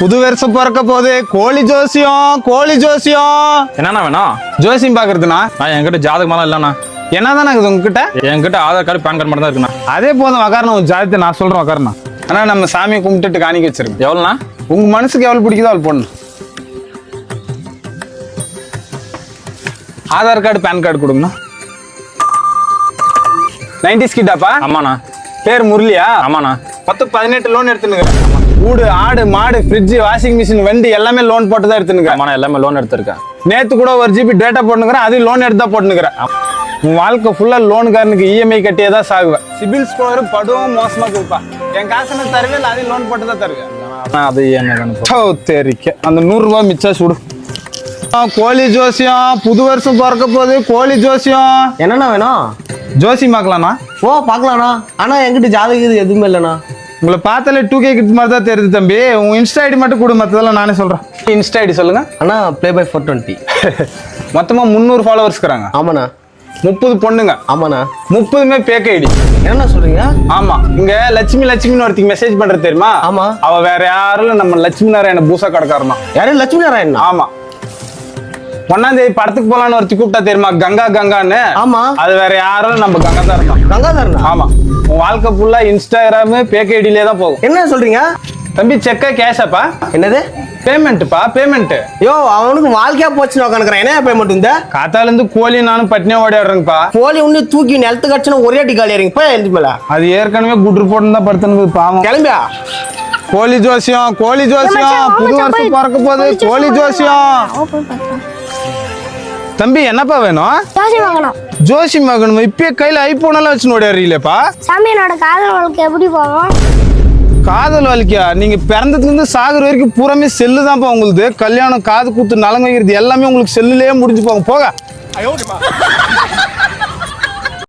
புது வருஷம் பிறக்க போகுது. கோழி ஜோசியம் என்னண்ணா வேணும்? ஜோசியம் பாக்குறதுண்ணா. நான் என்கிட்ட ஜாதகமெல்லாம் இல்லைண்ணா. என்னதானே இருக்குது உங்ககிட்ட? என்கிட்ட ஆதார் கார்டு பேன் கார்டு மட்டும் தான் இருக்குண்ணா. அதே போதும் வக்காரணம். உங்க ஜாதகத்தை நான் சொல்றேன் வக்காரணம். ஆனா நம்ம சாமியை கும்பிட்டுட்டு காணிக்க வச்சிருக்கோம். எவ்வளோண்ணா? உங்க மனசுக்கு எவ்வளவு பிடிக்குதோ அவள் போடணும். ஆதார் கார்டு பேன் கார்டு கொடுங்கண்ணா. 90s கிட்டாப்பா? ஆமாண்ணா. பேர் முரளியா? ஆமாண்ணா. மொத்தம் 18 லோன் எடுத்துனுக்கிறேன். வீடு, ஆடு, மாடு, ஃப்ரிட்ஜ், வாஷிங் மிஷின், வண்டி எல்லாமே லோன் போட்டு தான் எடுத்துனுக்கிறேன். ஆமாண்ணா, எல்லாமே லோன் எடுத்திருக்கேன். நேத்து கூட 1 GB டேட்டா போட்டுக்கிறேன். அது லோன் எடுத்து தான் போட்டுக்கிறேன். உன் வாழ்க்கை ஃபுல்லா லோனுக்காரனுக்கு இஎம்ஐ கட்டியே தான் சாகுவேன். சிபில் ஸ்கோர் படுவோம் மோசமா கொடுப்பா. என் காசு நான் தருவேன், இல்லை அதையும் லோன் போட்டு தான் தருவேன். அது தெரிக்க அந்த 100 ரூபாய் மிச்சா சுடு. கோழி ஜோசியம் புது வருஷம் பிறக்க போகுது. கோழி ஜோசியம் என்னண்ணா வேணும்? ஜோசியம் பார்க்கலாமா? ஓ பார்க்கலாண்ணா. ஆனா என்கிட்ட ஜாதகம் இது எதுவுமே இல்லைண்ணா. உங்களை பார்த்தாலே 2K கிட் மாதிரி தான் தெரியுது தம்பி. உங்க இன்ஸ்டா ஐடி மட்டும் கொடு, மற்றதெல்லாம் நானே சொல்றேன். இன்ஸ்டா ஐடி சொல்லுங்க. அண்ணா ப்ளே பை 420. மொத்தமா 300 ஃபாலோவர்ஸ் இருக்கிறாங்க. ஆமாண்ணா. 30 பொண்ணுங்க. ஆமாண்ணா. 30மே பேக் ஐடி. என்னண்ணா சொல்றீங்க? ஆமா, இங்க லட்சுமின்னு ஒருத்திக்கு மெசேஜ் பண்றது தெரியுமா? ஆமா. அவ வேற யாரும் இல்ல, நம்ம லட்சுமி நாராயண பூசா கடைக்காரன் தான். யாரும் லட்சுமி நாராயணன்? ஆமா. 1ஆம் தேதி படத்துக்கு போலான்னு ஒருத்தி கூப்பிட்டா தெரியுமா? கங்கான்னு. ஆமா. அது வேற யாரும் இல்ல, நம்ம கங்காதாரன் தான். கங்காதாரனா? ஆமா. உன் வாழ்க்கை ஃபுல்லா இன்ஸ்டாகிராம் பேக் ஐடியிலே தான் போகும். என்ன சொல்றீங்க தம்பி? செக்கா கேஷாப்பா? என்னது பேமெண்ட்ப்பா, பேமெண்ட். யோ அவனுக்கு வாழ்க்கையா போச்சுன்னு உட்காந்துக்கிறேன். என்ன பேமெண்ட் இந்த காத்தால இருந்து கோழி நானும் பட்னியா ஓடிடுறேங்கப்பா. கோழி ஒண்ணு தூக்கி நிலத்துக்கு அடிச்சுன்னா ஒரே அடி காலி இறங்கி போய் எழுந்து மேல. அது ஏற்கனவே குட் ரிப்போர்ட் தான் படுத்துனுக்குது பாவம். கிளம்பியா? கோழி ஜோசியம் புது வருஷம் பிறக்க போகுது. கோழி ஜோசியம். தம்பி என்னப்பா வேணும்? ஜோசி மகனும் இப்பயே கையில ஐபோன் எல்லாம் வச்சு ஓடிடுறீங்களேப்பா. சாமி என்னோட காதல் வாழ்க்கை எப்படி போகும்? காதல் வாழ்க்கையா? நீங்க பிறந்ததுல இருந்து சாகுற வரைக்கும் பூராமே செல்லு தான்ப்பா உங்களுக்கு. கல்யாணம், காது கூத்து, நலங்கு வைக்கிறது எல்லாமே உங்களுக்கு செல்லுலயே முடிஞ்சு போகும். போக